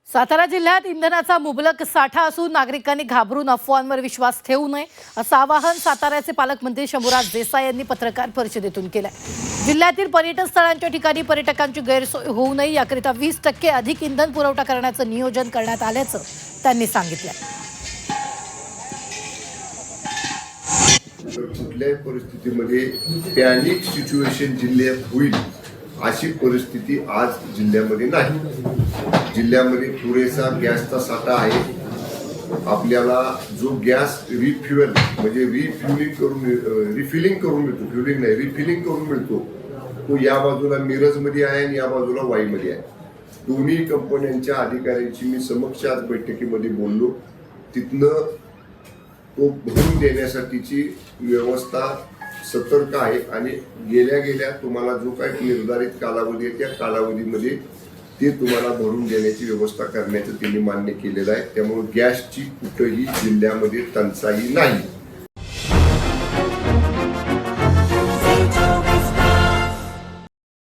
सातारा जिल्ह्यात इंधनाचा मुबलक साठा असून नागरिकांनी घाबरून अफवांवर विश्वास ठेवू नये असं आवाहन साताऱ्याचे पालकमंत्री शंभूराज देसाई यांनी पत्रकार परिषदेतून केलंय। जिल्ह्यातील पर्यटन स्थळांच्या ठिकाणी पर्यटकांची गैरसोय होऊ नये याकरिता 20% अधिक इंधन पुरवठा करण्याचं नियोजन करण्यात आल्याचं त्यांनी सांगितलं। कुठल्याही परिस्थितीमध्ये पॅनिक सिच्युएशन जिल्ह्यात होईल अशी परिस्थिती आज जिल्ह्यामध्ये नाही। जिल्ह्यामध्ये पुरेसा गॅसचा साठा आहे। आपल्याला जो गॅस रिफ्युएल म्हणजे रिफिलिंग करून मिळतो तो या बाजूला मिरजमध्ये आहे आणि या बाजूला वाईमध्ये आहे। दोन्ही कंपन्यांच्या अधिकाऱ्यांची मी समक्ष आज बैठकीमध्ये बोललो। तिथनं तो भरून देण्यासाठीची व्यवस्था सतर्क आहे आणि गेल्या तुम्हाला जो काही निर्धारित कालावधी आहे त्या कालावधीमध्ये ते तुम्हाला भरून देण्याची व्यवस्था करण्याचं त्यांनी मान्य केलेलं आहे। त्यामुळे गॅसची कुठेही जिल्ह्यामध्ये टंचाई नाही।